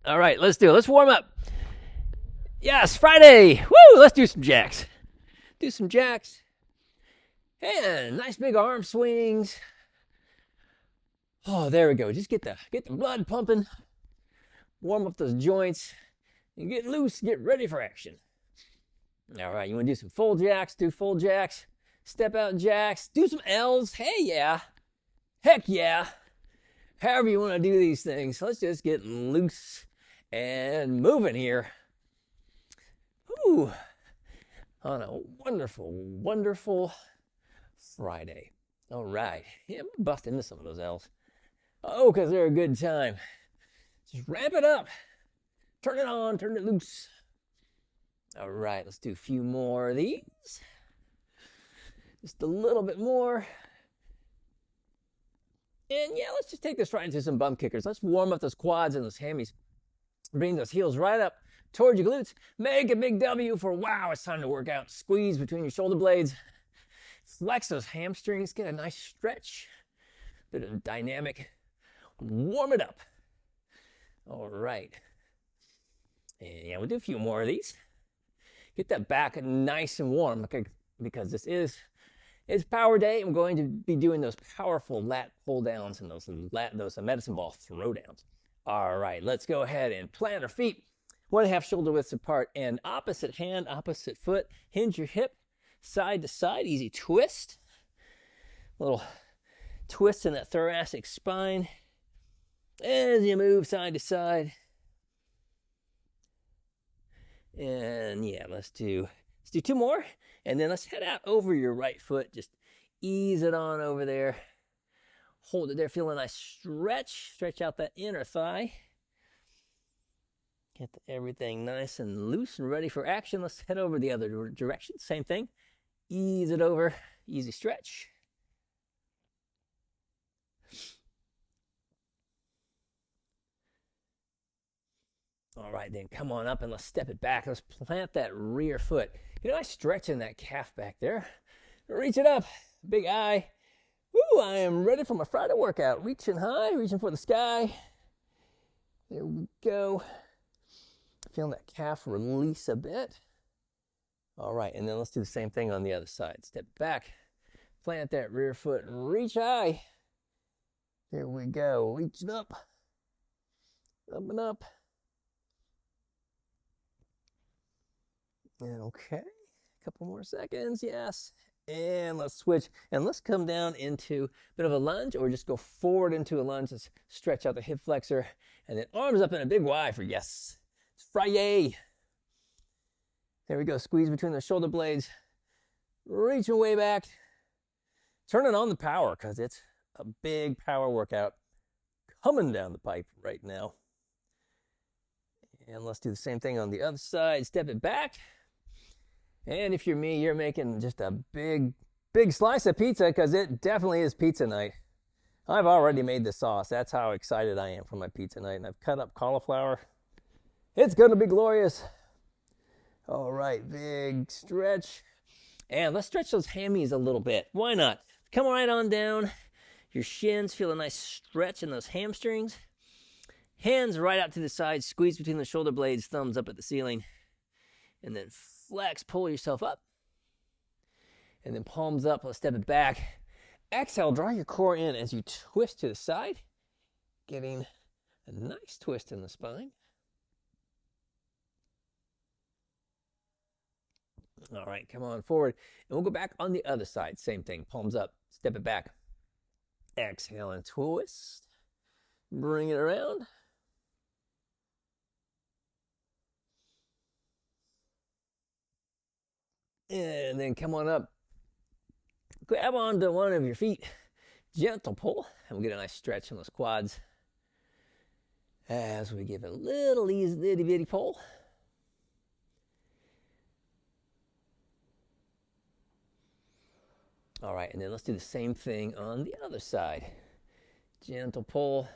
All right, let's do it. Let's warm up. Yes, Friday. Woo! Let's do some jacks. Do some jacks. And nice big arm swings. Oh, there we go. Just get the blood pumping. Warm up those joints. And get loose. Get ready for action. All right, you want to do some full jacks? Do full jacks. Step out jacks. Do some L's. Hey, yeah. Heck yeah. However you want to do these things. Let's just get loose and moving here. Whew. On a wonderful, wonderful Friday. All right. Yeah, I'm bust into some of those L's. Oh, because they're a good time. Just ramp it up. Turn it on. Turn it loose. All right. Let's do a few more of these. Just a little bit more. And yeah, let's just take this right into some bum kickers. Let's warm up those quads and those hammies. Bring those heels right up towards your glutes. Make a big W for wow, it's time to work out. Squeeze between your shoulder blades. Flex those hamstrings. Get a nice stretch. Bit of dynamic. Warm it up. All right. And yeah, we'll do a few more of these. Get that back nice and warm because this is it's power day. I'm going to be doing those powerful lat pull downs and those medicine ball throw downs. All right, let's go ahead and plant our feet 1.5 shoulder widths apart and opposite hand, opposite foot. Hinge your hip side to side. Easy twist. Little twist in that thoracic spine as you move side to side. And yeah, let's do 2 more. And then let's head out over your right foot. Just ease it on over there. Hold it there. Feel a nice stretch. Stretch out that inner thigh. Get everything nice and loose and ready for action. Let's head over the other direction. Same thing. Ease it over. Easy stretch. All right, then come on up and let's step it back. Let's plant that rear foot. Nice stretch in that calf back there. Reach it up. Big eye. Woo, I am ready for my Friday workout. Reaching high, reaching for the sky. There we go. Feeling that calf release a bit. All right, and then let's do the same thing on the other side. Step back, plant that rear foot, reach high. There we go. Reach it up. Up and up. And okay, a couple more seconds, yes. And let's switch, and let's come down into a bit of a lunge, or just go forward into a lunge. Let's stretch out the hip flexor, and then arms up in a big Y for yes. It's Friday. There we go, squeeze between the shoulder blades. Reach your way back. Turn it on the power, because it's a big power workout coming down the pipe right now. And let's do the same thing on the other side. Step it back. And if you're me, you're making just a big slice of pizza, because it definitely is pizza night. I've already made the sauce. That's how excited I am for my pizza night. And I've cut up cauliflower. It's going to be glorious. All right, big stretch. And let's stretch those hammies a little bit. Why not? Come right on down. Your shins, feel a nice stretch in those hamstrings. Hands right out to the side. Squeeze between the shoulder blades. Thumbs up at the ceiling. And then flex, pull yourself up. And then palms up, let's step it back. Exhale, draw your core in as you twist to the side, getting a nice twist in the spine. All right, come on forward. And we'll go back on the other side. Same thing, palms up, step it back. Exhale and twist. Bring it around. And then come on up. Grab onto one of your feet. Gentle pull. And we'll get a nice stretch in those quads as we give it a little easy itty bitty pull. All right, and then let's do the same thing on the other side. Gentle pull.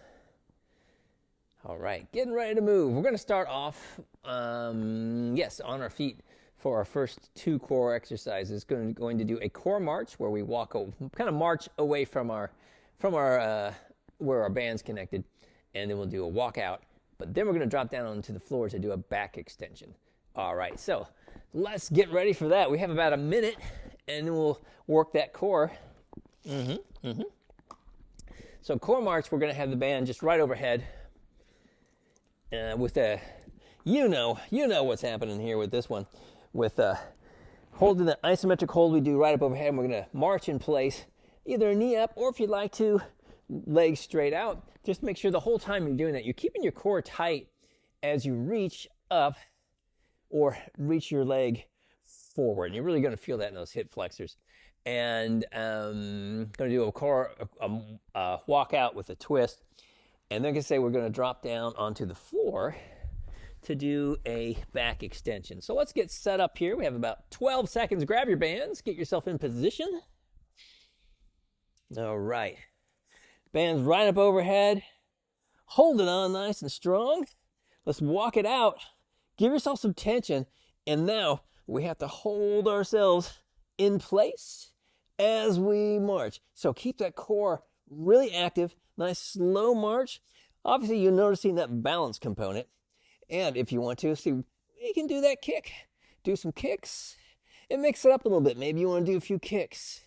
All right, getting ready to move. We're going to start off, on our feet for our first 2 core exercises. Going to do a core march where we kind of march away from our where our band's connected, and then we'll do a walkout but then we're going to drop down onto the floor to do a back extension. All right, so let's get ready for that. We have about a minute, and then we'll work that core. So core march, we're going to have the band just right overhead with a, you know what's happening here with this one. With holding the isometric hold we do right up overhead, and we're going to march in place, either a knee up, or if you'd like to, legs straight out. Just make sure the whole time you're doing that, you're keeping your core tight as you reach up or reach your leg forward. You're really going to feel that in those hip flexors. And going to do a walk out with a twist. And then we're going to drop down onto the floor to do a back extension. So let's get set up here. We have about 12 seconds. Grab your bands, get yourself in position. All right. Bands right up overhead. Hold it on nice and strong. Let's walk it out. Give yourself some tension. And now we have to hold ourselves in place as we march. So keep that core really active. Nice slow march. Obviously, you're noticing that balance component. And if you want to, see, you can do that kick. Do some kicks and mix it up a little bit. Maybe you want to do a few kicks.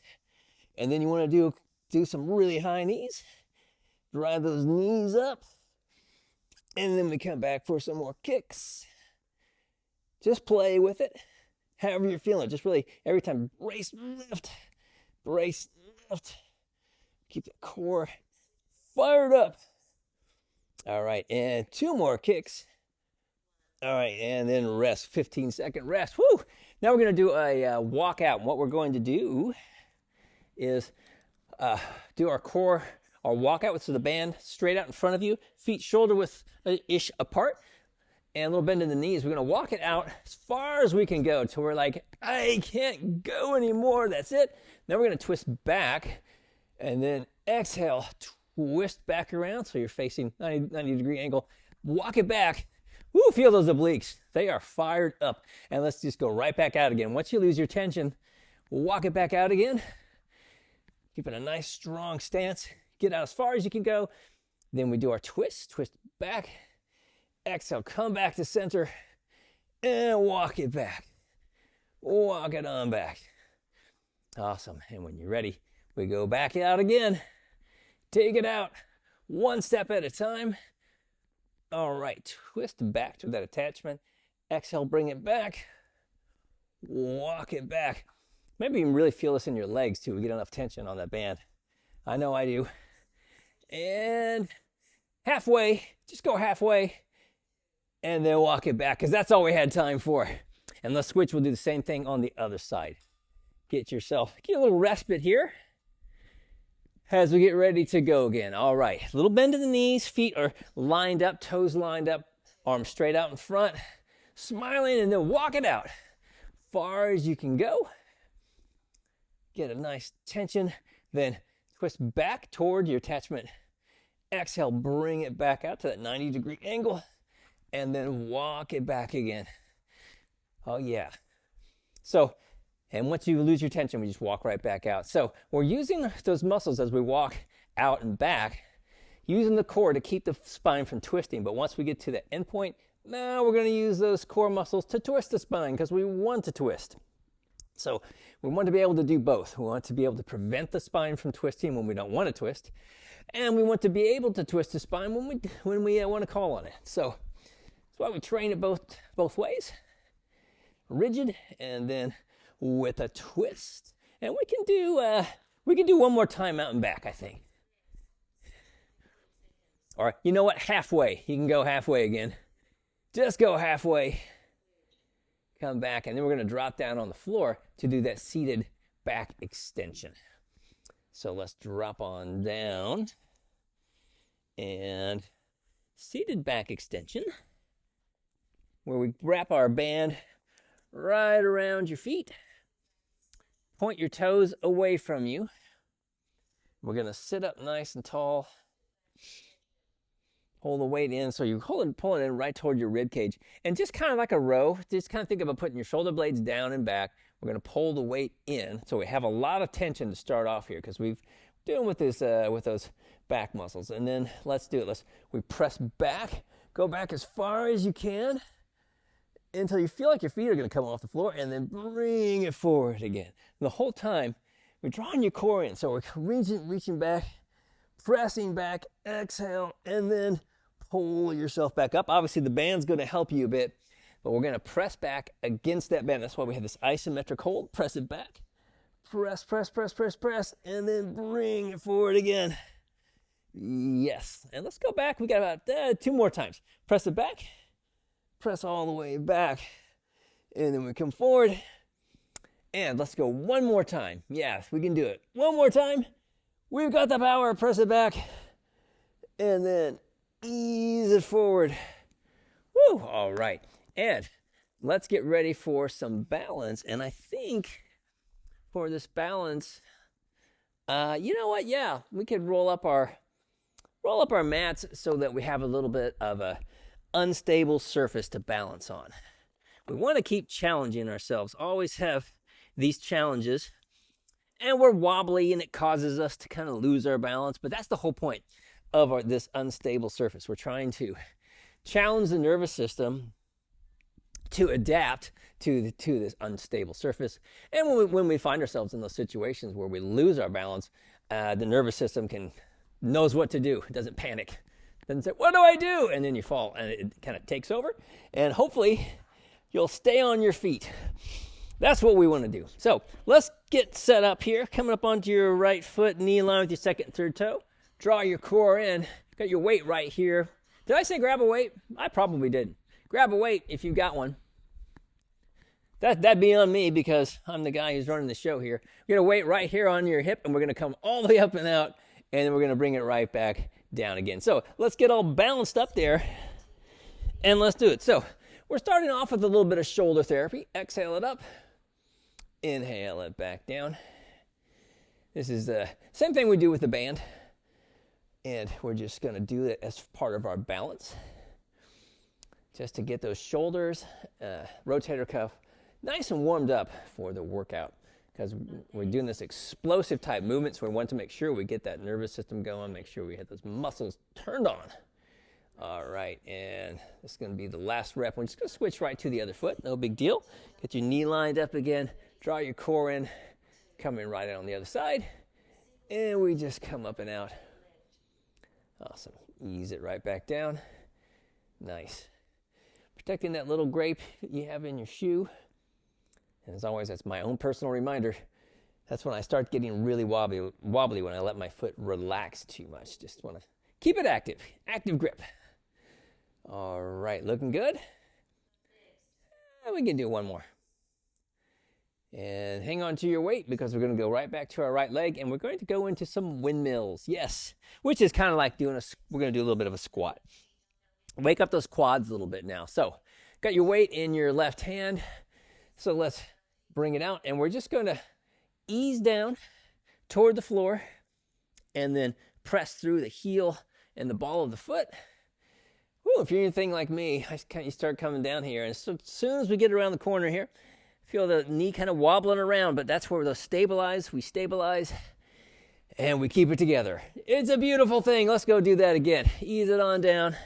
And then you want to do some really high knees. Drive those knees up. And then we come back for some more kicks. Just play with it. However you're feeling. Just really, every time, brace, lift. Brace, lift. Keep the core fired up. All right, and 2 more kicks. All right, and then rest, 15-second rest. Woo! Now we're going to do a walkout. And what we're going to do is do our core, our walkout, so the band straight out in front of you, feet shoulder-width-ish apart, and a little bend in the knees. We're going to walk it out as far as we can go till we're like, I can't go anymore. That's it. Then we're going to twist back, and then exhale, twist back around so you're facing 90-degree angle. Walk it back. Woo, feel those obliques. They are fired up. And let's just go right back out again. Once you lose your tension, walk it back out again. Keep it a nice, strong stance. Get out as far as you can go. Then we do our twist back. Exhale, come back to center, and walk it back. Walk it on back. Awesome. And when you're ready, we go back out again. Take it out, one step at a time. All right, twist back to that attachment. Exhale, bring it back. Walk it back. Maybe you can really feel this in your legs too. We get enough tension on that band. I know I do. And halfway, just go halfway. And then walk it back, because that's all we had time for. And let's switch. We'll do the same thing on the other side. Get a little respite here as we get ready to go again. All right, a little bend in the knees, feet are lined up, toes lined up, arms straight out in front, smiling, and then walk it out far as you can go. Get a nice tension, then twist back toward your attachment. Exhale, bring it back out to that 90-degree angle, and then walk it back again. Oh yeah. So, and once you lose your tension, we just walk right back out. So we're using those muscles as we walk out and back, using the core to keep the spine from twisting. But once we get to the end point, now we're going to use those core muscles to twist the spine, because we want to twist. So we want to be able to do both. We want to be able to prevent the spine from twisting when we don't want to twist. And we want to be able to twist the spine when we want to call on it. So that's why we train it both ways. Rigid, and then with a twist. And we can do one more time out and back, I think. Or you know what? Halfway. You can go halfway again. Just go halfway. Come back, and then we're going to drop down on the floor to do that seated back extension. So let's drop on down. And seated back extension, where we wrap our band right around your feet. Point your toes away from you. We're going to sit up nice and tall. Hold the weight in, so you pull it in right toward your rib cage. And just kind of like a row, just kind of think about putting your shoulder blades down and back. We're going to pull the weight in, so we have a lot of tension to start off here, because we've doing with those back muscles. And then let's do it. We press back, Go back as far as you can until you feel like your feet are going to come off the floor, and then bring it forward again. And the whole time, we're drawing your core in. So we're reaching back, pressing back, exhale, and then pull yourself back up. Obviously, the band's going to help you a bit, but we're going to press back against that band. That's why we have this isometric hold. Press it back. Press, press, press, press, press, and then bring it forward again. Yes. And let's go back. We got about 2 more times. Press it back. Press all the way back. And then we come forward. And let's go one more time. Yes, we can do it. One more time. We've got the power. Press it back. And then ease it forward. Woo! All right. And let's get ready for some balance. And I think for this balance, you know what? Yeah, we could roll up our mats so that we have a little bit of a unstable surface to balance on. We want to keep challenging ourselves. Always have these challenges, and we're wobbly, and it causes us to kind of lose our balance. But that's the whole point of this unstable surface. We're trying to challenge the nervous system to adapt to this unstable surface. And when we find ourselves in those situations where we lose our balance, the nervous system knows what to do. It doesn't panic. It doesn't say, what do I do? And then you fall, and it kind of takes over. And hopefully, you'll stay on your feet. That's what we want to do. So let's get set up here. Coming up onto your right foot, knee line with your second and third toe. Draw your core in. Got your weight right here. Did I say grab a weight? I probably didn't. Grab a weight if you've got one. That'd be on me because I'm the guy who's running the show here. You're going to weight right here on your hip, and we're going to come all the way up and out, and then we're going to bring it right back down again. So let's get all balanced up there, and let's do it. So we're starting off with a little bit of shoulder therapy. Exhale it up. Inhale it back down. This is the same thing we do with the band, and we're just going to do it as part of our balance, just to get those shoulders, rotator cuff, nice and warmed up for the workout, because we're doing this explosive type movement, so we want to make sure we get that nervous system going, make sure we have those muscles turned on. All right, and this is going to be the last rep. We're just going to switch right to the other foot, no big deal. Get your knee lined up again, draw your core in, come in right out on the other side, and we just come up and out. Awesome. Ease it right back down. Nice. Protecting that little grape you have in your shoe. And as always, that's my own personal reminder. That's when I start getting really wobbly when I let my foot relax too much. Just want to keep it active. Active grip. All right, looking good. And we can do one more. And hang on to your weight, because we're going to go right back to our right leg, and we're going to go into some windmills. Yes, which is kind of like we're going to do a little bit of a squat. Wake up those quads a little bit now. So got your weight in your left hand. So let's bring it out, and we're just going to ease down toward the floor and then press through the heel and the ball of the foot. Woo, if you're anything like me, you start coming down here, and so as soon as we get around the corner here, feel the knee kind of wobbling around, but that's where those stabilize. We stabilize, and we keep it together. It's a beautiful thing. Let's go do that again. Ease it on down,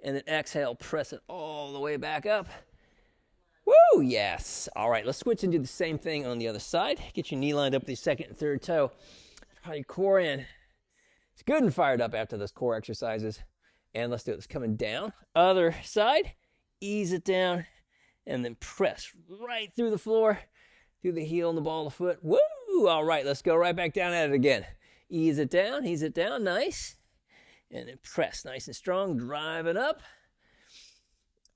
and then exhale, press it all the way back up. Woo, yes. All right, let's switch and do the same thing on the other side. Get your knee lined up with your second and third toe. Draw your core in. It's good and fired up after those core exercises. And let's do it. It's coming down. Other side. Ease it down. And then press right through the floor, through the heel and the ball of the foot. Woo! All right, let's go right back down at it again. Ease it down, nice. And then press nice and strong, drive it up.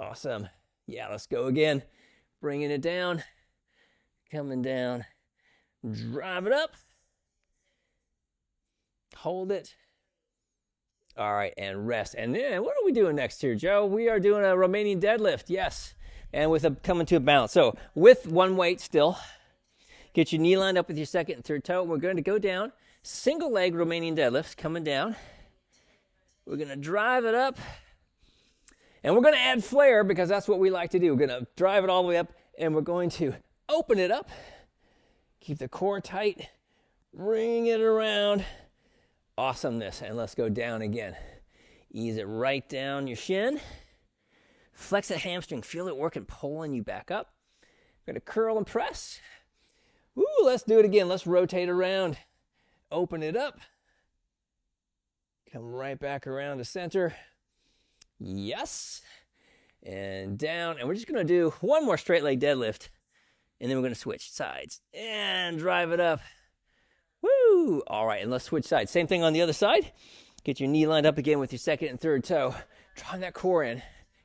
Awesome. Yeah, let's go again. Bringing it down, coming down, drive it up. Hold it. All right, and rest. And then what are we doing next here, Joe? We are doing a Romanian deadlift, yes. And coming to a balance. So with one weight still, get your knee lined up with your second and third toe. We're going to go down, single leg Romanian deadlifts, coming down. We're going to drive it up. And we're going to add flair, because that's what we like to do. We're going to drive it all the way up, and we're going to open it up. Keep the core tight. Bring it around. Awesomeness. And let's go down again. Ease it right down your shin. Flex that hamstring. Feel it working, pulling you back up. We're going to curl and press. Woo, let's do it again. Let's rotate around. Open it up. Come right back around to center. Yes. And down. And we're just going to do one more straight leg deadlift. And then we're going to switch sides. And drive it up. Woo. All right, and let's switch sides. Same thing on the other side. Get your knee lined up again with your second and third toe. Drawing that core in.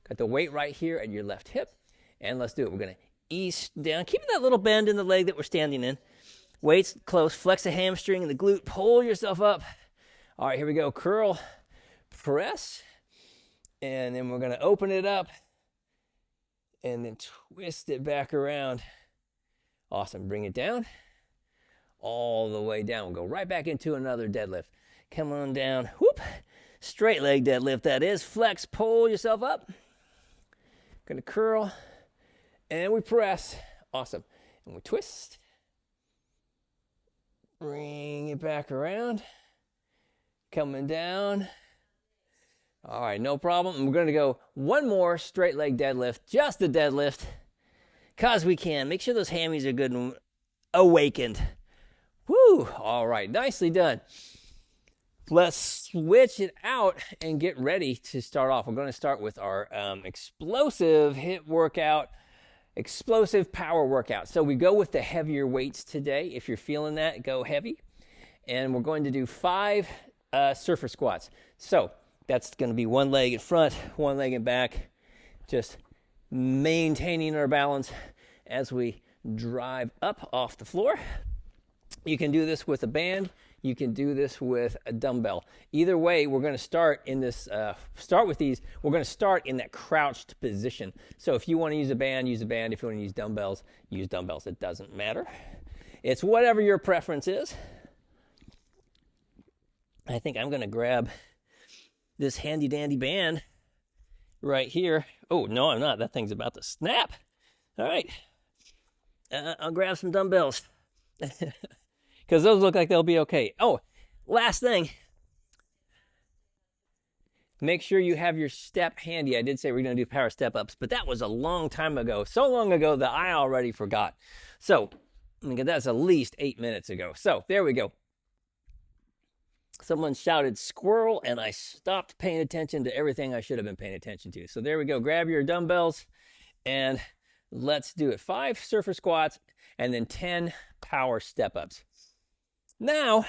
Got the weight right here at your left hip. And let's do it. We're going to ease down. Keeping that little bend in the leg that we're standing in. Weights close. Flex the hamstring and the glute. Pull yourself up. All right, here we go. Curl, press. And then we're going to open it up. And then twist it back around. Awesome. Bring it down. All the way down. We'll go right back into another deadlift. Come on down. Whoop. Straight leg deadlift, that is. Flex, pull yourself up. Gonna curl. And we press. Awesome. And we twist. Bring it back around. Coming down. All right, no problem. And we're gonna go one more straight leg deadlift. Just the deadlift. Cause we can. Make sure those hammies are good and awakened. Woo! All right, nicely done. Let's switch it out and get ready to start off. We're going to start with our explosive HIIT workout, explosive power workout. So we go with the heavier weights today. If you're feeling that, go heavy. And we're going to do 5 surfer squats. So that's going to be one leg in front, one leg in back, just maintaining our balance as we drive up off the floor. You can do this with a band. You can do this with a dumbbell. Either way, we're going to start in this, start with these. We're going to start in that crouched position. So if you want to use a band, use a band. If you want to use dumbbells, use dumbbells. It doesn't matter. It's whatever your preference is. I think I'm going to grab this handy dandy band right here. Oh, no, I'm not. That thing's about to snap. All right. I'll grab some dumbbells. Because those look like they'll be okay. Oh, last thing. Make sure you have your step handy. I did say we're going to do power step-ups, but that was a long time ago. So long ago that I already forgot. So, that's at least 8 minutes ago. So, there we go. Someone shouted squirrel, and I stopped paying attention to everything I should have been paying attention to. So, there we go. Grab your dumbbells, and let's do it. 5 surfer squats, and then 10 power step-ups. Now,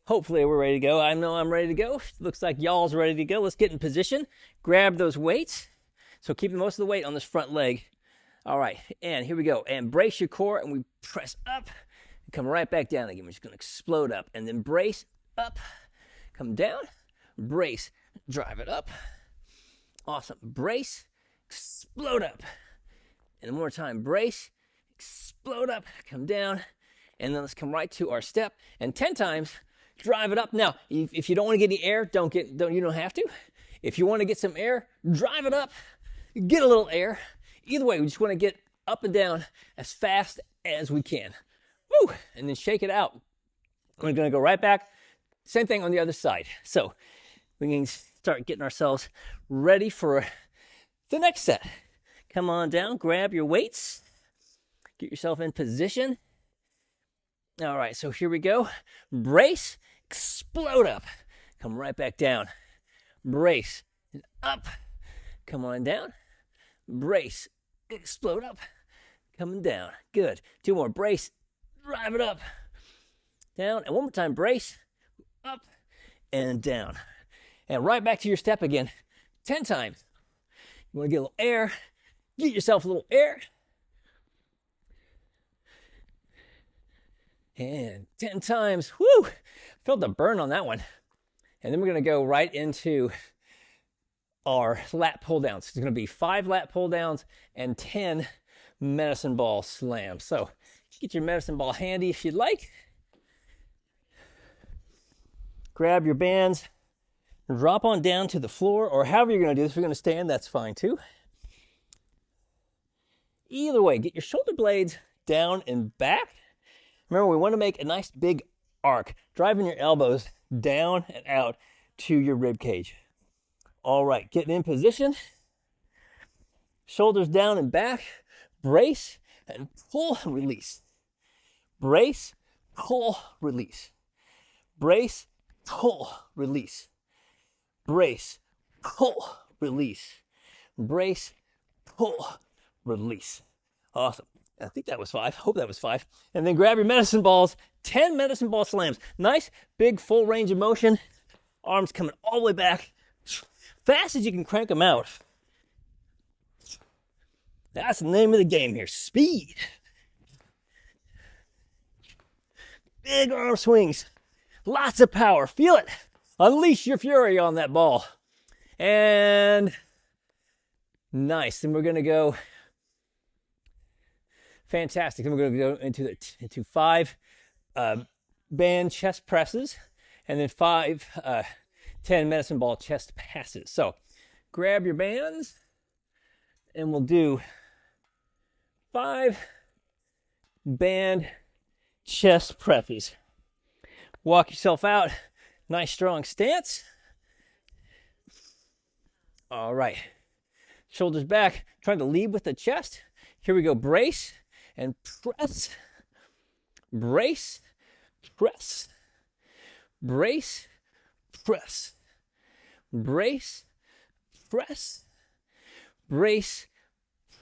hopefully we're ready to go. I know I'm ready to go. Looks like y'all's ready to go. Let's get in position. Grab those weights. So keeping most of the weight on this front leg. All right, and here we go. And brace your core, and we press up. And come right back down again. We're just going to explode up. And then brace, up, come down, brace, drive it up. Awesome. Brace, explode up. And one more time. Brace, explode up, come down. And then let's come right to our step. And 10 times, drive it up. Now, if you don't want to get any air, you don't have to. If you want to get some air, drive it up. Get a little air. Either way, we just want to get up and down as fast as we can. Woo! And then shake it out. We're going to go right back. Same thing on the other side. So we can start getting ourselves ready for the next set. Come on down. Grab your weights. Get yourself in position. All right, so here we go. Brace, explode up. Come right back down. Brace, up. Come on down. Brace, explode up. Coming down. Good. 2 more. Brace, drive it up. Down. And one more time. Brace, up and down. And right back to your step again. 10 times. You want to get a little air. Get yourself a little air. And 10 times. Woo! Felt the burn on that one. And then we're going to go right into our lat pull downs. It's going to be 5 lat pull downs and 10 medicine ball slams. So get your medicine ball handy if you'd like. Grab your bands. Drop on down to the floor, or however you're going to do this. If you're going to stand, that's fine too. Either way, get your shoulder blades down and back. Remember, we want to make a nice big arc, driving your elbows down and out to your rib cage. All right, getting in position. Shoulders down and back. Brace and pull and release. Brace, pull, release. Brace, pull, release. Brace, pull, release. Brace, pull, release. Awesome. I think that was 5. Hope that was 5. And then grab your medicine balls. 10 medicine ball slams. Nice, big, full range of motion. Arms coming all the way back. Fast as you can crank them out. That's the name of the game here. Speed. Big arm swings. Lots of power. Feel it. Unleash your fury on that ball. And nice. Then we're going to go. Fantastic. Then we're going to go into 5 band chest presses. And then 10 medicine ball chest passes. So grab your bands. And we'll do 5 band chest presses. Walk yourself out. Nice strong stance. All right. Shoulders back. Trying to lead with the chest. Here we go. Brace and press. Brace, press. Brace, press. Brace, press. Brace,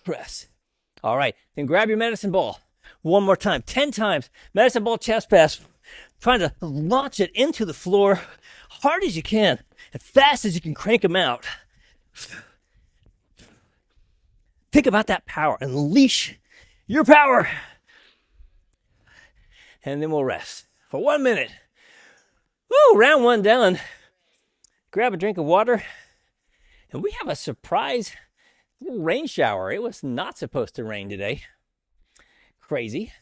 press. All right. Then grab your medicine ball. One more time. 10 times. Medicine ball chest pass. Trying to launch it into the floor hard as you can, as fast as you can crank them out. Think about that power. Unleash your power. And then we'll rest for 1 minute. Woo, round 1 done. Grab a drink of water. And we have a surprise little rain shower. It was not supposed to rain today. Crazy.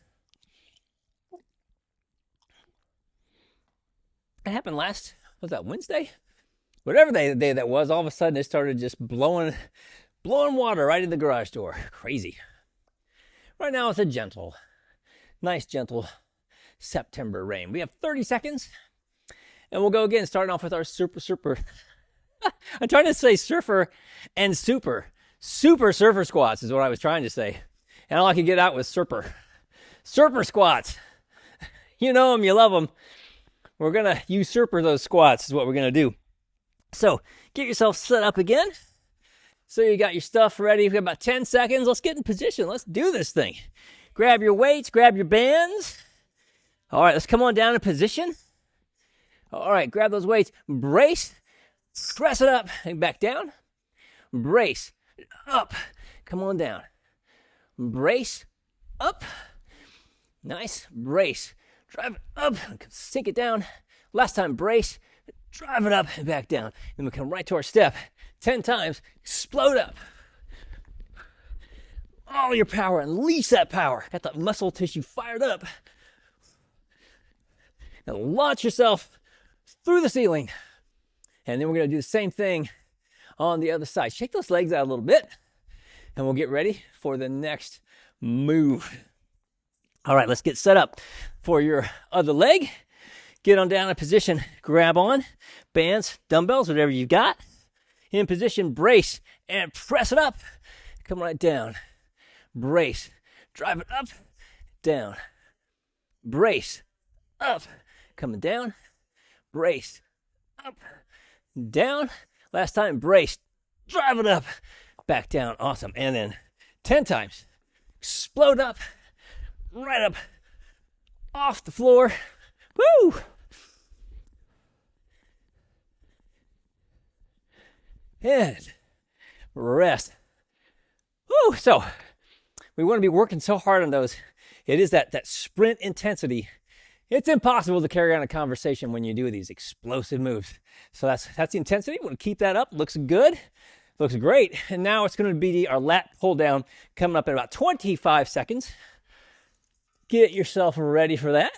It happened was that Wednesday? Whatever day that was, all of a sudden it started just blowing water right in the garage door. Crazy. Right now it's a nice gentle September rain. We have 30 seconds, and we'll go again, starting off with our super. I'm trying to say surfer and super. Super surfer squats is what I was trying to say. And all I could get out was surfer. Surfer squats. You know them, you love them. We're going to usurp those squats is what we're going to do. So get yourself set up again. So you got your stuff ready. We've got about 10 seconds. Let's get in position. Let's do this thing. Grab your weights. Grab your bands. All right, let's come on down in position. All right, grab those weights. Brace. Press it up and back down. Brace. Up. Come on down. Brace. Up. Nice. Brace. Drive it up. Sink it down. Last time, brace. Drive it up and back down. Then we come right to our step. 10 times. Explode up. All your power. Unleash that power. Got that muscle tissue fired up. Now launch yourself through the ceiling. And then we're going to do the same thing on the other side. Shake those legs out a little bit. And we'll get ready for the next move. All right, let's get set up for your other leg. Get on down in position. Grab on. Bands, dumbbells, whatever you've got. In position, brace, and press it up. Come right down. Brace. Drive it up, down. Brace, up. Coming down. Brace, up, down. Last time, brace. Drive it up, back down. Awesome. And then 10 times. Explode up, right up, off the floor. Woo! And rest. Woo! So we want to be working so hard on those. It is that sprint intensity. It's impossible to carry on a conversation when you do these explosive moves. So that's the intensity. We'll keep that up. Looks good. Looks great. And now it's going to be our lat pull down coming up in about 25 seconds. Get yourself ready for that.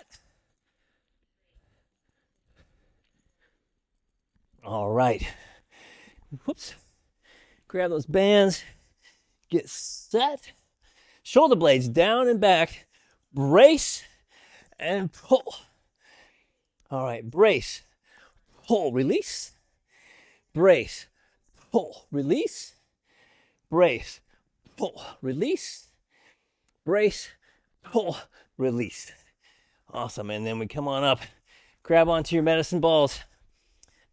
All right. Whoops. Grab those bands. Get set. Shoulder blades down and back. Brace and pull. All right. Brace. Pull. Release. Brace. pull, release, brace, pull, release, brace, pull, release. Awesome. And then we come on up, grab onto your medicine balls.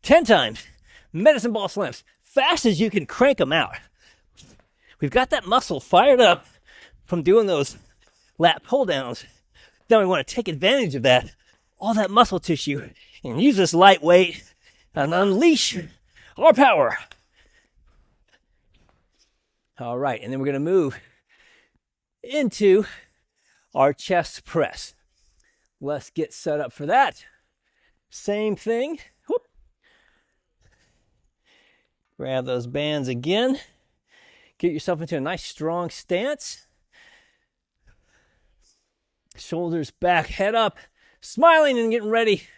10 times, medicine ball slams, fast as you can crank them out. We've got that muscle fired up from doing those lat pull downs. Now we want to take advantage of that, all that muscle tissue, and use this light weight and unleash our power. All right, and then we're going to move into our chest press. Let's get set up for that. Same thing. Whoop. Grab those bands again. Get yourself into a nice strong stance. Shoulders back, head up, smiling and getting ready.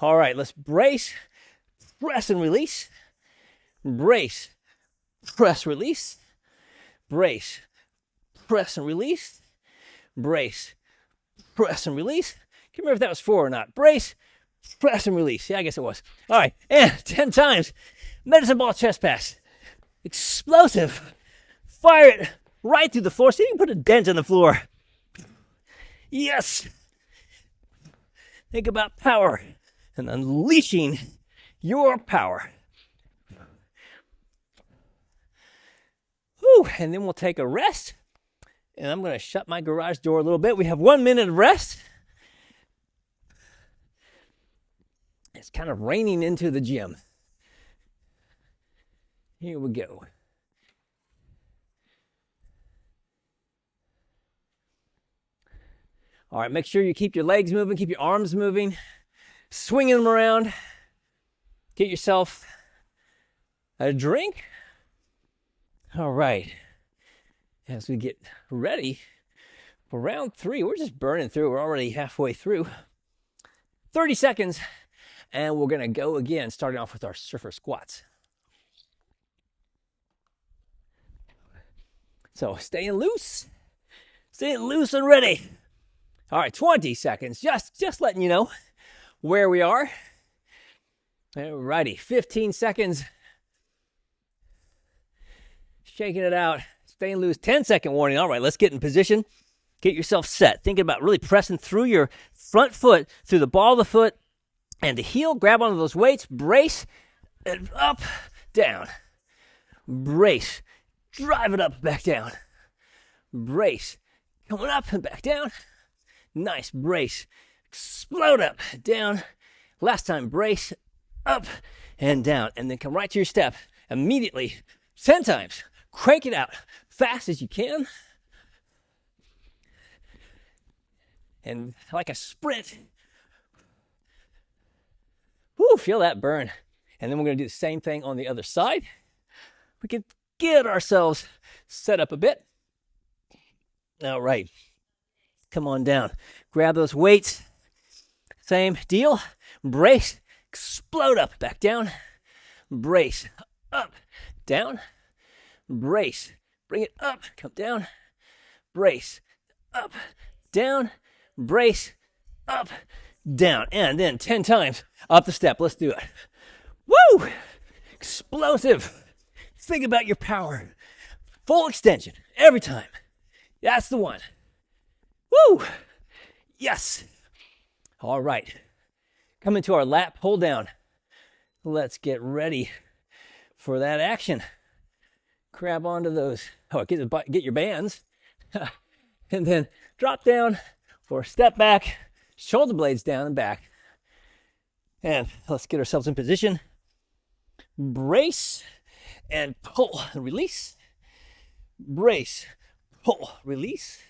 All right, let's brace, press and release. Brace, press, release. Brace, press and release. Brace, press and release. Can't remember if that was 4 or not. Brace, press and release. Yeah, I guess it was. All right, and 10 times. Medicine ball chest pass. Explosive. Fire it right through the floor. See if you can put a dent in the floor. Yes. Think about power and unleashing your power. Whew. And then we'll take a rest. And I'm going to shut my garage door a little bit. We have 1 minute of rest. It's kind of raining into the gym. Here we go. All right, make sure you keep your legs moving, keep your arms moving, swinging them around. Get yourself a drink. All right, as we get ready for round 3, we're just burning through. We're already halfway through. 30 seconds, and we're going to go again, starting off with our surfer squats. So staying loose and ready. All right, 20 seconds, just letting you know where we are. All righty, 15 seconds. Shaking it out, staying loose, 10-second warning. All right, let's get in position. Get yourself set. Thinking about really pressing through your front foot, through the ball of the foot, and the heel. Grab onto those weights, brace, and up, down. Brace, drive it up, back down. Brace, coming up and back down. Nice, brace, explode up, down. Last time, brace, up and down. And then come right to your step immediately, 10 times. Crank it out fast as you can. And like a sprint. Woo, feel that burn. And then we're going to do the same thing on the other side. We can get ourselves set up a bit. All right. Come on down. Grab those weights. Same deal. Brace. Explode up. Back down. Brace. Up. Down. Brace. Bring it up. Come down. Brace. Up. Down. Brace. Up. Down. And then 10 times up the step. Let's do it. Woo! Explosive. Think about your power. Full extension. Every time. That's the one. Woo! Yes. All right. Coming to our lat pull down. Let's get ready for that action. Grab onto those. Oh, get your bands. And then drop down or step back. Shoulder blades down and back. And let's get ourselves in position. Brace and pull and release. Brace, pull, release.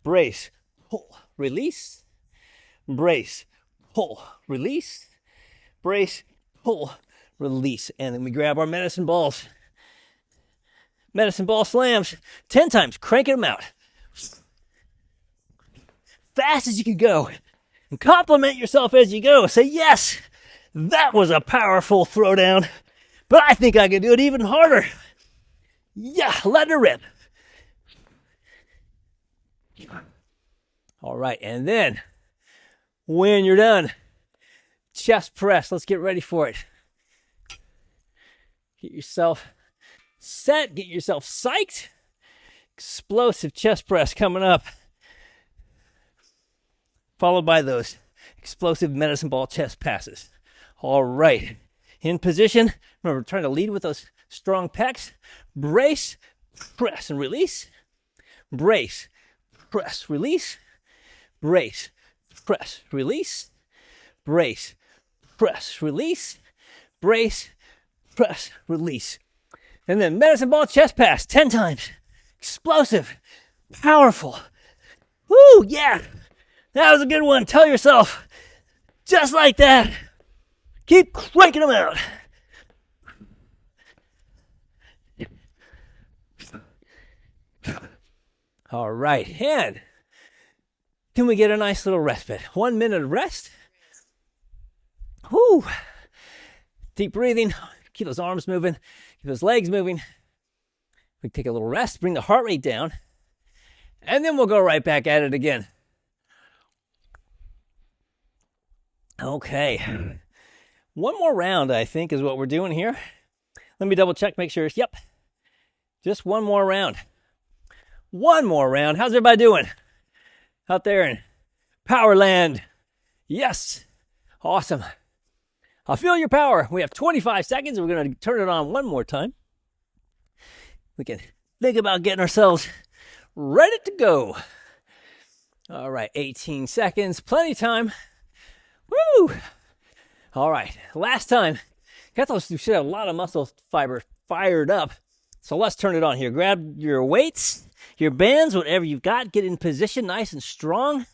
Brace, pull, release. Brace, pull, release. Brace, pull, release. And then we grab our medicine balls. Medicine ball slams 10 times, cranking them out. Fast as you can go. And compliment yourself as you go. Say, yes, that was a powerful throwdown, but I think I can do it even harder. Yeah, let her rip. All right, and then when you're done, chest press. Let's get ready for it. Get yourself set, get yourself psyched. Explosive chest press coming up, followed by those explosive medicine ball chest passes. All right, in position. Remember, trying to lead with those strong pecs. Brace, press, and release. Brace, press, release. Brace, press, release. Brace, press, release. Brace, press, release. And then medicine ball chest pass 10 times. Explosive, powerful. Woo, yeah, that was a good one. Tell yourself, just like that. Keep cranking them out. All right, and can we get a nice little respite? 1 minute of rest. Woo. Deep breathing. Keep those arms moving. Keep those legs moving. We take a little rest, bring the heart rate down, and then we'll go right back at it again. Okay. One more round, I think, is what we're doing here. Let me double check, make sure. Yep. Just one more round. One more round. How's everybody doing out there in Powerland? Yes. Awesome. I'll feel your power. We have 25 seconds. We're going to turn it on one more time. We can think about getting ourselves ready to go. All right, 18 seconds, plenty of time. Woo! All right, last time. Got those, you should have a lot of muscle fiber fired up. So let's turn it on here. Grab your weights, your bands, whatever you've got. Get in position, nice and strong.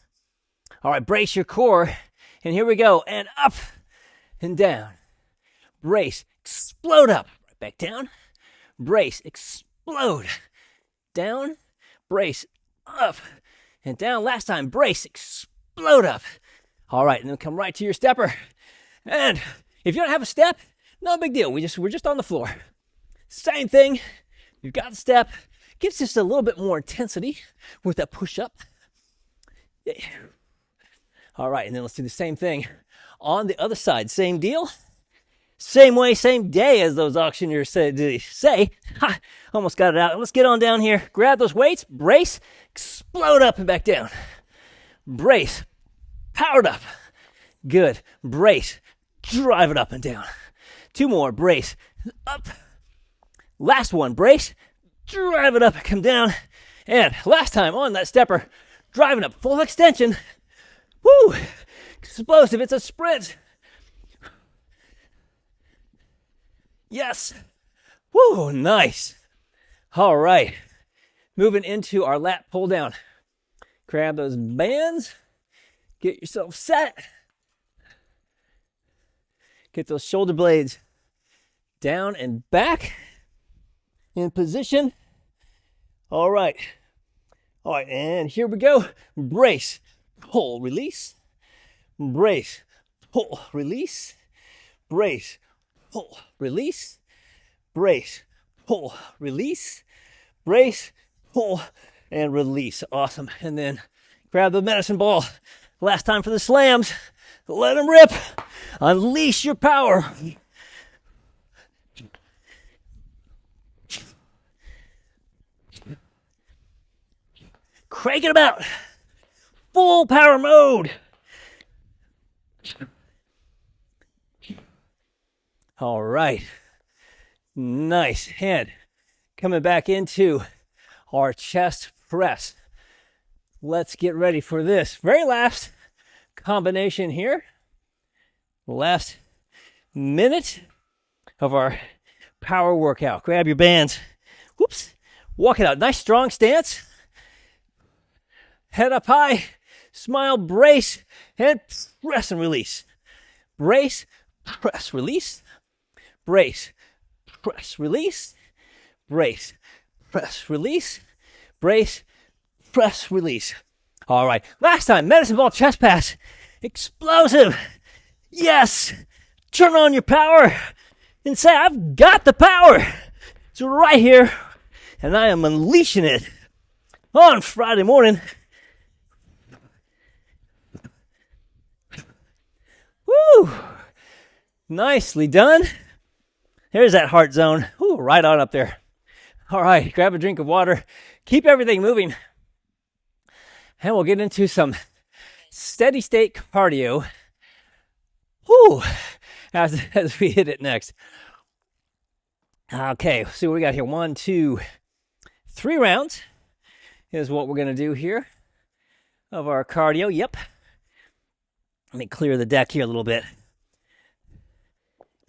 All right, brace your core. And here we go. And up and down. Brace, explode up. Right back down. Brace, explode. Down. Brace, up and down. Last time, brace, explode up. All right, and then come right to your stepper. And if you don't have a step, no big deal. We're just on the floor. Same thing. You've got the step. Gives just a little bit more intensity with that push-up. Yeah. All right, and then let's do the same thing on the other side. Same deal. Same way, same day as those auctioneers say. Ha! Almost got it out. Let's get on down here. Grab those weights. Brace. Explode up and back down. Brace. Powered up. Good. Brace. Drive it up and down. Two more. Brace. Up. Last one. Brace. Drive it up and come down. And last time on that stepper. Driving up. Full extension. Woo! Explosive. It's a sprint. Yes. Woo, nice. All right. Moving into our lat pull down. Grab those bands. Get yourself set. Get those shoulder blades down and back in position. All right. All right, and here we go. Brace, pull, release. Brace, pull, release. Brace, pull, release. Brace, pull, release. Brace, pull, and release. Awesome. And then grab the medicine ball. Last time for the slams. Let them rip. Unleash your power. Crank it about. Full power mode. All right. Nice. And coming back into our chest press. Let's get ready for this. Very last combination here. Last minute of our power workout. Grab your bands. Whoops. Walk it out. Nice strong stance. Head up high. Smile, brace, and press and release. Brace, press, release. Brace, press, release. Brace, press, release. Brace, press, release. All right. Last time, medicine ball chest pass. Explosive. Yes. Turn on your power and say, I've got the power. It's right here, and I am unleashing it on Friday morning. Woo! Nicely done. There's that heart zone. Ooh, right on up there. All right, grab a drink of water. Keep everything moving. And we'll get into some steady state cardio. Whew, as we hit it next. Okay, see what we got here. 1, 2, 3 rounds is what we're going to do here of our cardio. Yep. Let me clear the deck here a little bit.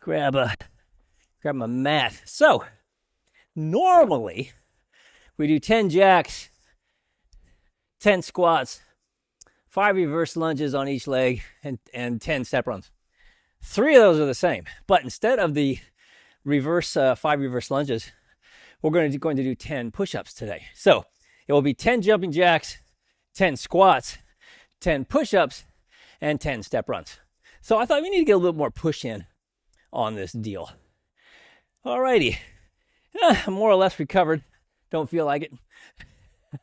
Grab my mat. So, normally, we do 10 jacks, 10 squats, 5 reverse lunges on each leg, and 10 step runs. 3 of those are the same. But instead of the 5 reverse lunges, we're going to do 10 push-ups today. So, it will be 10 jumping jacks, 10 squats, 10 push-ups, and 10 step runs. So I thought we need to get a little more push in on this deal. Alrighty. I'm more or less recovered. Don't feel like it.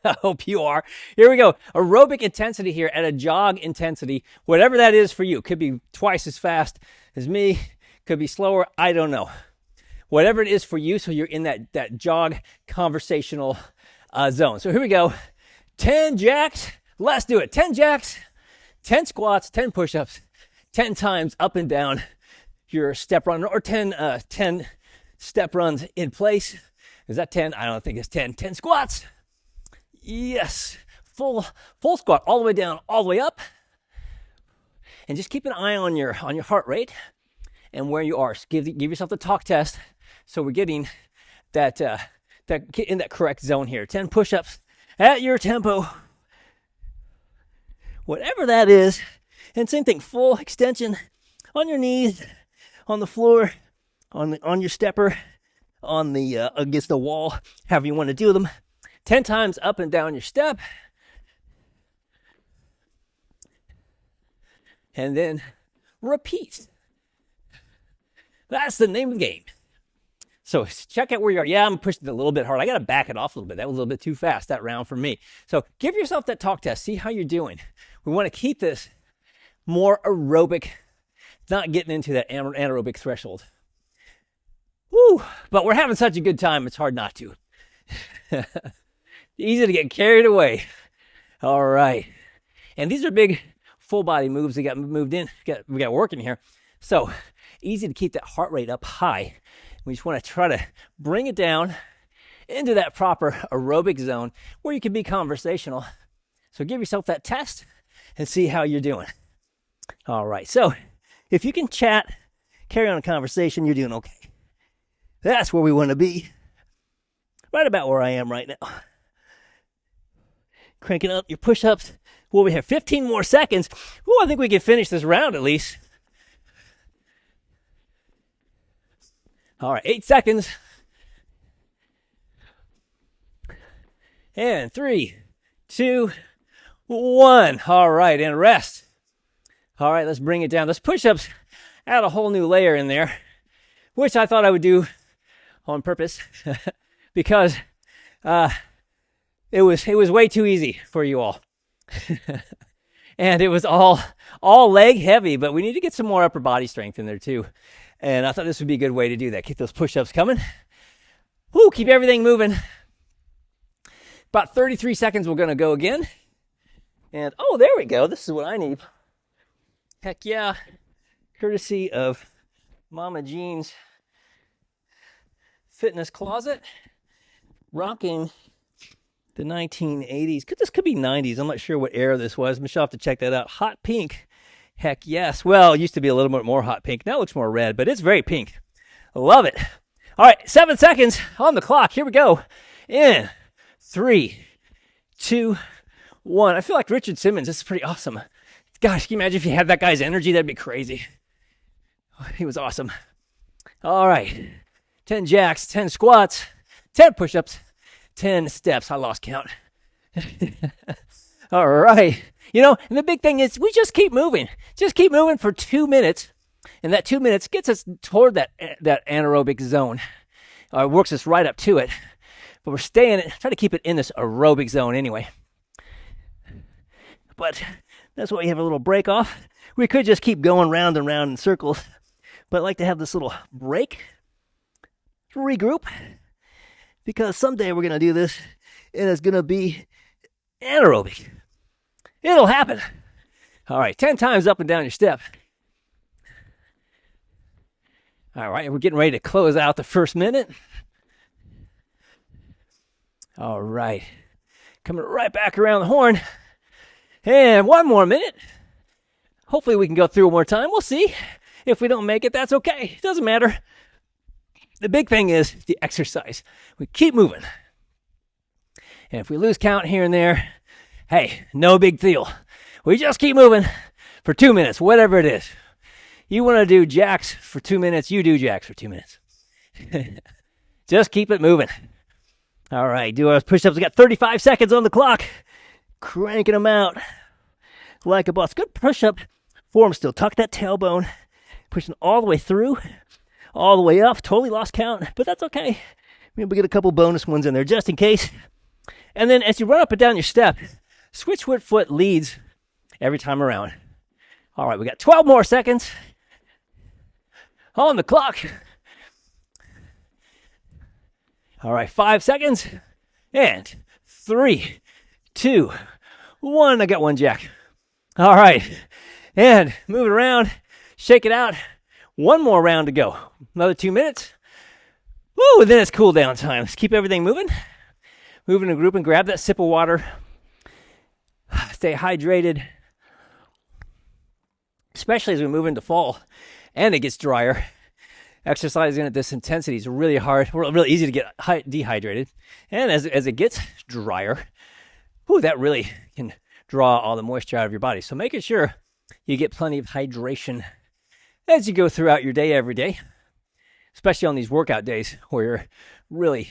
I hope you are. Here we go. Aerobic intensity here at a jog intensity. Whatever that is for you. Could be twice as fast as me. Could be slower. I don't know. Whatever it is for you, so you're in that jog conversational zone. So here we go. 10 jacks. Let's do it. 10 jacks, 10 squats, 10 push-ups, 10 times up and down your step run, or 10 step runs in place. Is that 10? I don't think it's 10. 10 squats. Yes. Full squat all the way down, all the way up. And just keep an eye on your heart rate and where you are. So give yourself the talk test. So we're getting that in that correct zone here. 10 push-ups at your tempo. Whatever that is. And same thing, full extension on your knees, on the floor, on your stepper, on the against the wall, however you want to do them. 10 times up and down your step. And then repeat. That's the name of the game. So check out where you are. Yeah, I'm pushing it a little bit hard. I got to back it off a little bit. That was a little bit too fast, that round for me. So give yourself that talk test. See how you're doing. We want to keep this more aerobic, not getting into that anaerobic threshold. Woo! But we're having such a good time, it's hard not to. Easy to get carried away. All right. And these are big full body moves that got moved in. We got working here. So easy to keep that heart rate up high. We just want to try to bring it down into that proper aerobic zone where you can be conversational. So give yourself that test and see how you're doing. All right. So if you can chat, carry on a conversation, you're doing okay. That's where we want to be. Right about where I am right now. Cranking up your push-ups. Well, we have 15 more seconds. Ooh, I think we can finish this round at least. All right, 8 seconds. And 3, 2, 1. All right, and rest. All right, let's bring it down. Those push-ups add a whole new layer in there, which I thought I would do on purpose because it was way too easy for you all. And it was all leg heavy, but we need to get some more upper body strength in there too. And I thought this would be a good way to do that. Keep those push-ups coming. Woo, keep everything moving. About 33 seconds, we're going to go again. And, oh, there we go. This is what I need. Heck yeah. Courtesy of Mama Jean's fitness closet. Rocking the 1980s. This could be 90s. I'm not sure what era this was. Michelle, have to check that out. Hot pink. Heck yes. Well, it used to be a little bit more hot pink. Now it looks more red, but it's very pink. I love it. All right, 7 seconds on the clock. Here we go. In 3, 2, 1. I feel like Richard Simmons. This is pretty awesome. Gosh, can you imagine if you had that guy's energy? That'd be crazy. He was awesome. All right. 10 jacks, 10 squats, 10 push-ups, 10 steps. I lost count. All right. You know, and the big thing is we just keep moving. Just keep moving for 2 minutes. And that 2 minutes gets us toward that anaerobic zone. Works us right up to it. But we're staying, try to keep it in this aerobic zone anyway. But that's why we have a little break off. We could just keep going round and round in circles. But I like to have this little break regroup, because someday we're going to do this, and it's going to be anaerobic. It'll happen. All right, 10 times up and down your step. All right, we're getting ready to close out the first minute. All right, coming right back around the horn. And 1 more minute. Hopefully we can go through one more time. We'll see. If we don't make it, that's okay. It doesn't matter. The big thing is the exercise. We keep moving. And if we lose count here and there, hey, no big deal. We just keep moving for 2 minutes, whatever it is. You want to do jacks for 2 minutes, you do jacks for 2 minutes. Just keep it moving. All right, do our push-ups. We got 35 seconds on the clock. Cranking them out like a boss. Good push-up form still. Tuck that tailbone. Pushing all the way through, all the way up. Totally lost count, but that's okay. Maybe we get a couple bonus ones in there just in case. And then as you run up and down your step, switch which foot leads every time around. All right, we got 12 more seconds on the clock. All right, 5 seconds. And 3, 2, 1. I got one jack. All right. And move it around. Shake it out. 1 more round to go. Another 2 minutes. Woo, and then it's cool down time. Let's keep everything moving. Move in a group and grab that sip of water. Stay hydrated. Especially as we move into fall and it gets drier. Exercising at this intensity is really hard. Really easy to get dehydrated. And as it gets drier, that really can draw all the moisture out of your body. So making sure you get plenty of hydration as you go throughout your day every day, especially on these workout days where you're really,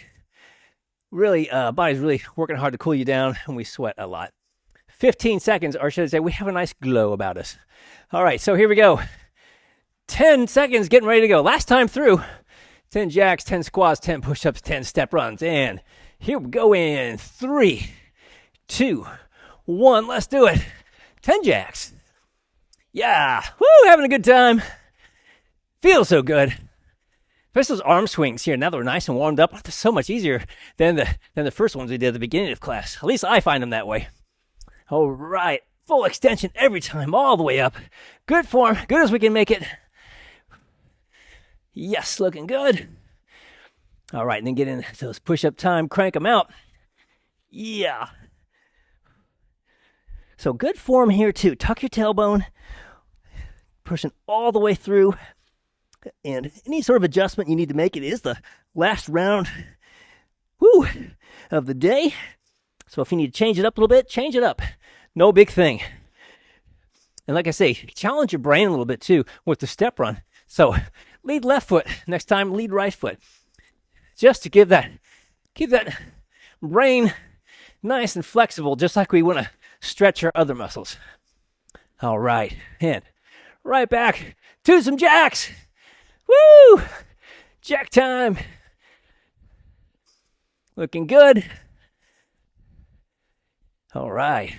body's really working hard to cool you down and we sweat a lot. 15 seconds, or should I say, we have a nice glow about us. All right, so here we go. 10 seconds, getting ready to go. Last time through, 10 jacks, 10 squats, 10 push-ups, 10 step runs. And here we go in 3, 2, 1. Let's do it. 10 jacks. Yeah. Woo, having a good time. Feels so good. Especially those arm swings here. Now that we're nice and warmed up, they're so much easier than the first ones we did at the beginning of class. At least I find them that way. All right. Full extension every time, all the way up. Good form. Good as we can make it. Yes, looking good. All right, and then get into those push-up time. Crank them out. Yeah. So good form here, too. Tuck your tailbone. Pushing all the way through. And any sort of adjustment you need to make, it is the last round of the day. So if you need to change it up a little bit, change it up. No big thing. And like I say, challenge your brain a little bit too with the step run. So lead left foot. Next time, lead right foot. Just to keep that brain nice and flexible, just like we want to stretch our other muscles. All right. And right back to some jacks. Woo! Jack time. Looking good. All right.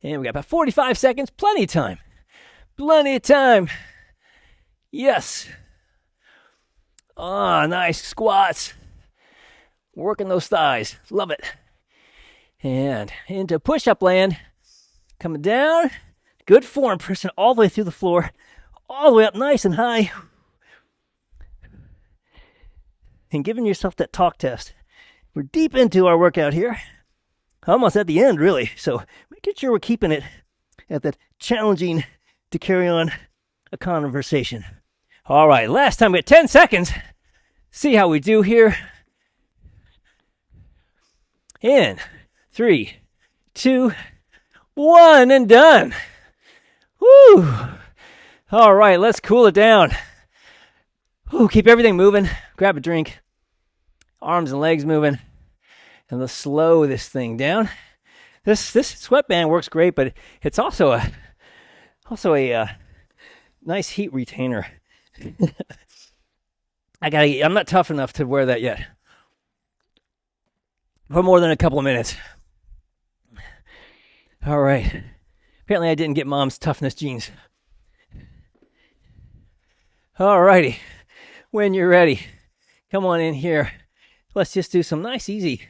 And we got about 45 seconds. Plenty of time. Plenty of time. Yes. Ah, nice squats. Working those thighs. Love it. And into push-up land. Coming down. Good form. Pressing all the way through the floor. All the way up nice and high. And giving yourself that talk test. We're deep into our workout here. Almost at the end, really. So making sure we're keeping it at that challenging to carry on a conversation. All right, last time we had 10 seconds. See how we do here. In 3, 2, 1, and done. Woo! All right, let's cool it down. Woo, keep everything moving. Grab a drink. Arms and legs moving. And let's slow this thing down. This sweatband works great, but it's also a nice heat retainer. I'm not tough enough to wear that yet. For more than a couple of minutes. All right. Apparently I didn't get Mom's toughness jeans. All righty. When you're ready, Come on in here. Let's just do some nice, easy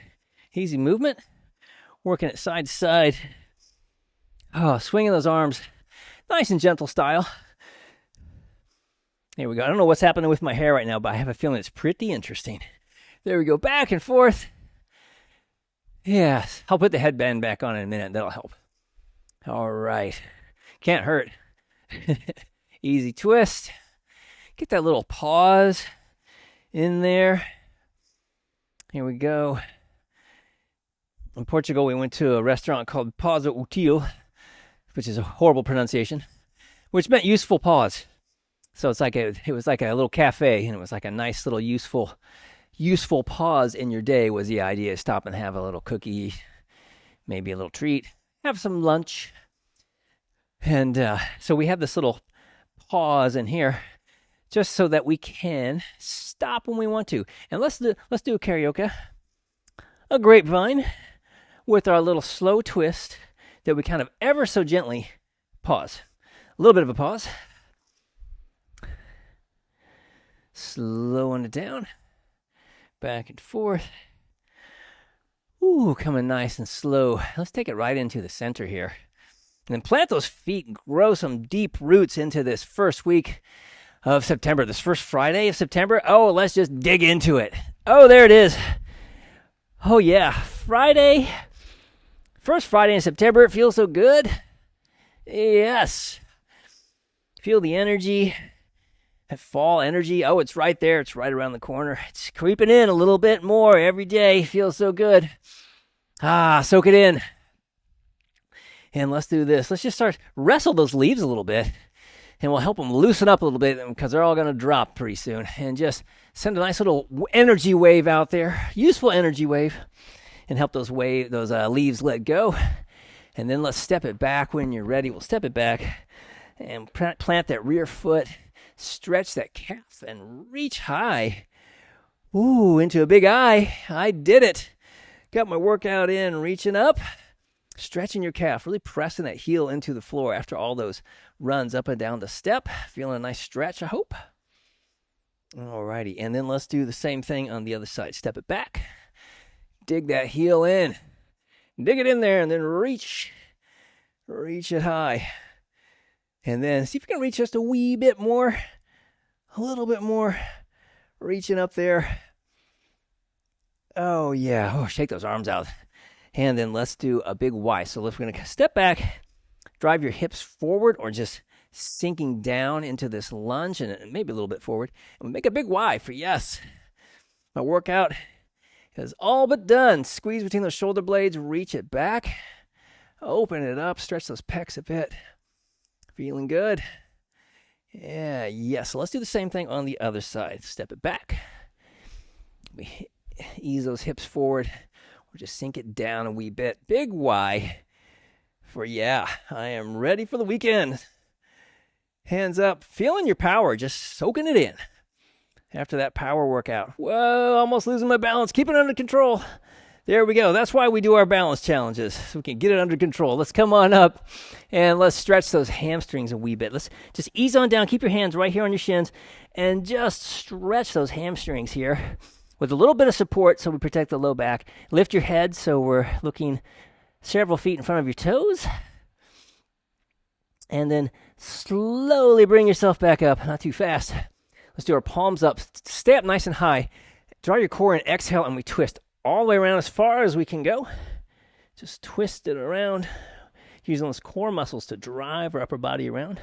movement. Working it side to side. Oh, swinging those arms. Nice and gentle style. There we go. I don't know what's happening with my hair right now, but I have a feeling it's pretty interesting. There we go. Back and forth. Yes. I'll put the headband back on in a minute. That'll help. All right. Can't hurt. Easy twist. Get that little pause in there. Here we go. In Portugal, we went to a restaurant called Pausa Útil, which is a horrible pronunciation, which meant useful pause. So it's like it was like a little cafe, and it was like a nice little useful pause in your day was the idea. Stop and have a little cookie, maybe a little treat, have some lunch. And so we have this little pause in here just so that we can stop when we want to. And let's do a karaoke, a grapevine with our little slow twist that we kind of ever so gently pause. A little bit of a pause. Slowing it down. Back and forth. Ooh, coming nice and slow. Let's take it right into the center here. And then plant those feet and grow some deep roots into this first week of September, this first Friday of September. Oh, let's just dig into it. Oh, there it is. Oh, yeah. Friday. First Friday in September. It feels so good. Yes. Feel the energy. That fall energy. Oh, it's right there. It's right around the corner. It's creeping in a little bit more every day. Feels so good. Soak it in. And let's do this. Let's just start wrestle those leaves a little bit. And we'll help them loosen up a little bit because they're all going to drop pretty soon. And just send a nice little energy wave out there. Useful energy wave. And help those leaves let go. And then let's step it back when you're ready. We'll step it back and plant that rear foot. Stretch that calf and reach high. Ooh, into a big eye. I did it. Got my workout in, reaching up. Stretching your calf, really pressing that heel into the floor after all those runs up and down the step. Feeling a nice stretch, I hope. Alrighty, and then let's do the same thing on the other side. Step it back. Dig that heel in. Dig it in there and then reach. Reach it high. And then see if you can reach just a wee bit more. A little bit more. Reaching up there. Oh, yeah. Oh, shake those arms out. And then let's do a big Y. So we're going to step back, drive your hips forward or just sinking down into this lunge and maybe a little bit forward. And we make a big Y for yes. My workout is all but done. Squeeze between those shoulder blades, reach it back, open it up, stretch those pecs a bit. Feeling good. Yeah, yes. So let's do the same thing on the other side. Step it back. We ease those hips forward. Or just sink it down a wee bit. Big Y for yeah. I am ready for the weekend. Hands up. Feeling your power. Just soaking it in. After that power workout. Whoa, almost losing my balance. Keep it under control. There we go. That's why we do our balance challenges, so we can get it under control. Let's come on up and let's stretch those hamstrings a wee bit. Let's just ease on down. Keep your hands right here on your shins and just stretch those hamstrings here with a little bit of support so we protect the low back. Lift your head so we're looking several feet in front of your toes. And then slowly bring yourself back up. Not too fast. Let's do our palms up. Stay up nice and high. Draw your core and exhale, and we twist all the way around as far as we can go. Just twist it around, using those core muscles to drive our upper body around.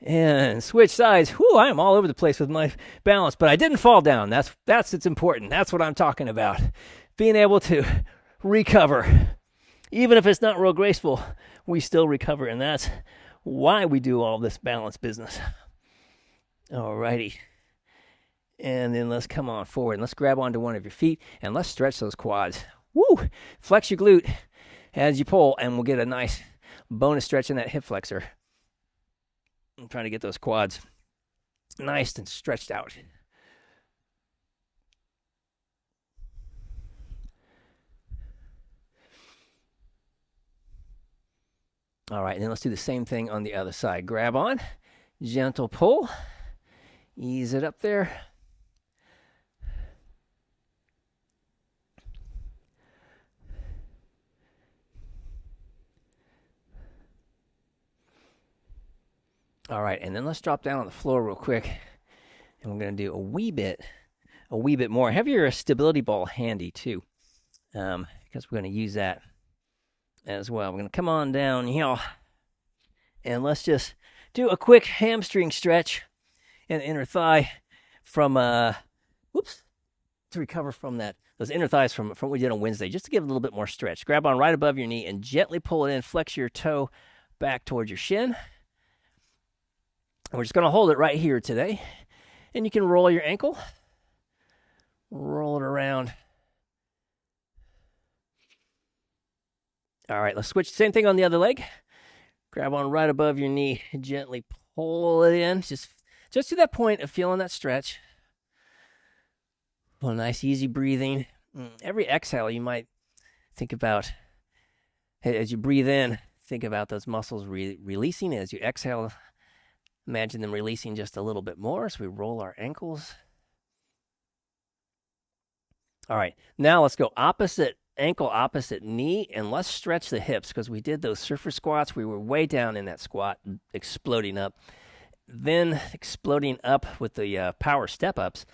And switch sides. Whew, I am all over the place with my balance, but I didn't fall down. That's it's important. That's what I'm talking about. Being able to recover. Even if it's not real graceful, we still recover, and that's why we do all this balance business. Alrighty. And then let's come on forward and let's grab onto one of your feet and let's stretch those quads. Woo! Flex your glute as you pull, and we'll get a nice bonus stretch in that hip flexor. I'm trying to get those quads nice and stretched out. All right, and then let's do the same thing on the other side. Grab on, gentle pull, ease it up there. All right, and then let's drop down on the floor real quick, and we're going to do a wee bit more. Have your stability ball handy too, because we're going to use that as well. We're going to come on down here, and let's just do a quick hamstring stretch in the inner thigh from to recover from those inner thighs from what we did on Wednesday, just to give it a little bit more stretch. Grab on right above your knee and gently pull it in. Flex your toe back towards your shin. And we're just going to hold it right here today. And you can roll your ankle. Roll it around. All right, let's switch. Same thing on the other leg. Grab on right above your knee and gently pull it in. Just to that point of feeling that stretch. A nice, easy breathing. Every exhale, you might think about, as you breathe in, think about those muscles releasing. As you exhale, imagine them releasing just a little bit more as we roll our ankles. All right, now let's go opposite ankle, opposite knee, and let's stretch the hips because we did those surfer squats. We were way down in that squat, exploding up. Then exploding up with the power step-ups,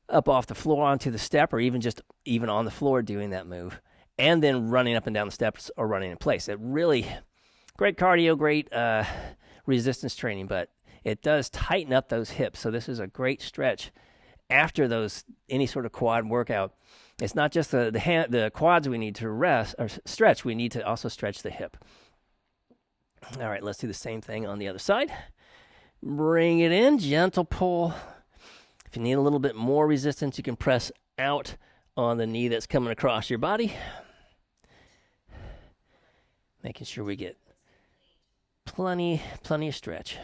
up off the floor onto the step, or even on the floor doing that move, and then running up and down the steps or running in place. It really, great cardio, great resistance training, but it does tighten up those hips. So this is a great stretch after any sort of quad workout. It's not just the quads we need to rest or stretch. We need to also stretch the hip. All right, let's do the same thing on the other side. Bring it in, gentle pull. If you need a little bit more resistance, you can press out on the knee that's coming across your body. Making sure we get plenty of stretch.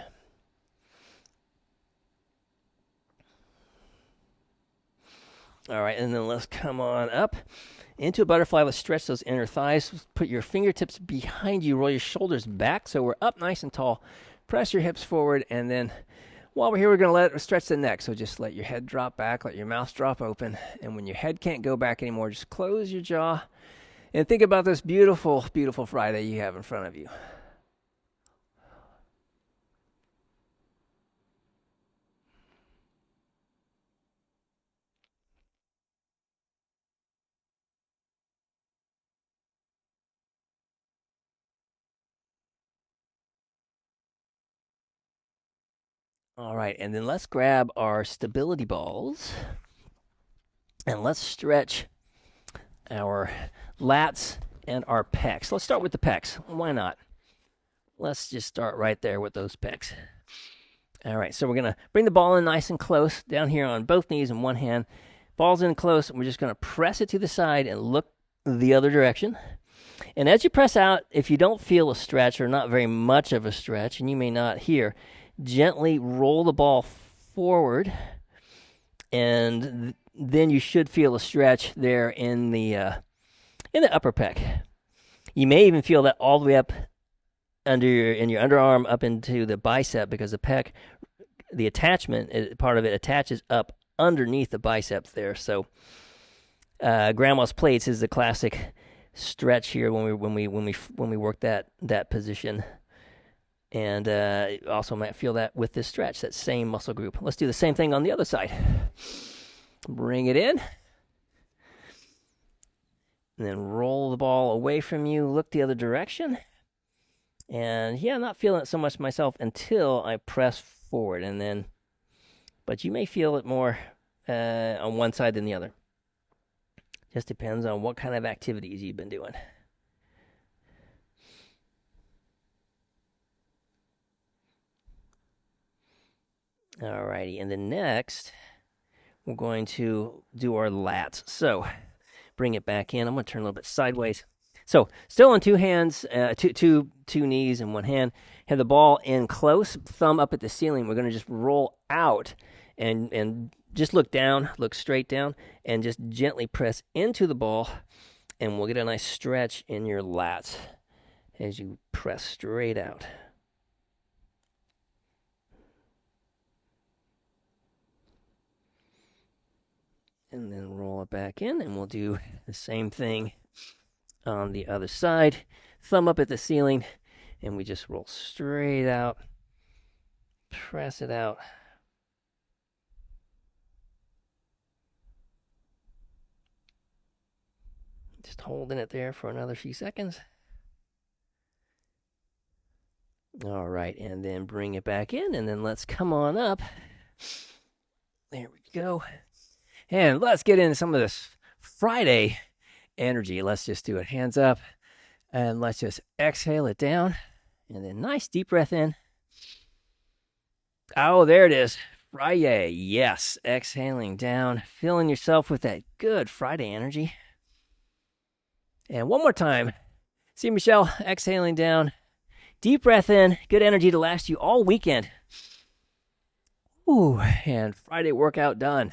All right, and then let's come on up into a butterfly. Let's stretch those inner thighs. Put your fingertips behind you. Roll your shoulders back so we're up nice and tall. Press your hips forward, and then while we're here, we're going to stretch the neck. So just let your head drop back, let your mouth drop open. And when your head can't go back anymore, just close your jaw and think about this beautiful, beautiful Friday you have in front of you. All right, and then let's grab our stability balls and let's stretch our lats and our pecs. Let's start with the pecs. Why not? Let's just start right there with those pecs. All right, so we're going to bring the ball in nice and close down here on both knees in one hand. Ball's in close, and we're just going to press it to the side and look the other direction. And as you press out, if you don't feel a stretch or not very much of a stretch, and you may not here, gently roll the ball forward, and then you should feel a stretch there in the upper pec. You may even feel that all the way up in your underarm up into the bicep, because the pec, the attachment part of it attaches up underneath the biceps there. So grandma's plates is the classic stretch here when we work that position. And also might feel that with this stretch, that same muscle group. Let's do the same thing on the other side. Bring it in. And then roll the ball away from you. Look the other direction. And yeah, I'm not feeling it so much myself until I press forward. But you may feel it more on one side than the other. Just depends on what kind of activities you've been doing. Alrighty, and then next, we're going to do our lats. So, bring it back in. I'm going to turn a little bit sideways. So, still on two hands, two knees in one hand. Have the ball in close, thumb up at the ceiling. We're going to just roll out and just look down, look straight down, and just gently press into the ball, and we'll get a nice stretch in your lats as you press straight out. And then roll it back in, and we'll do the same thing on the other side. Thumb up at the ceiling, and we just roll straight out. press it out. Just holding it there for another few seconds. All right, and then bring it back in, and then let's come on up. There we go. And let's get into some of this Friday energy. Let's just do it. Hands up, and let's just exhale it down, and then nice deep breath in. Oh, there it is. Friday. Yes, exhaling down, filling yourself with that good Friday energy. And one more time. See, Michelle, exhaling down. Deep breath in. Good energy to last you all weekend. Ooh, and Friday workout done.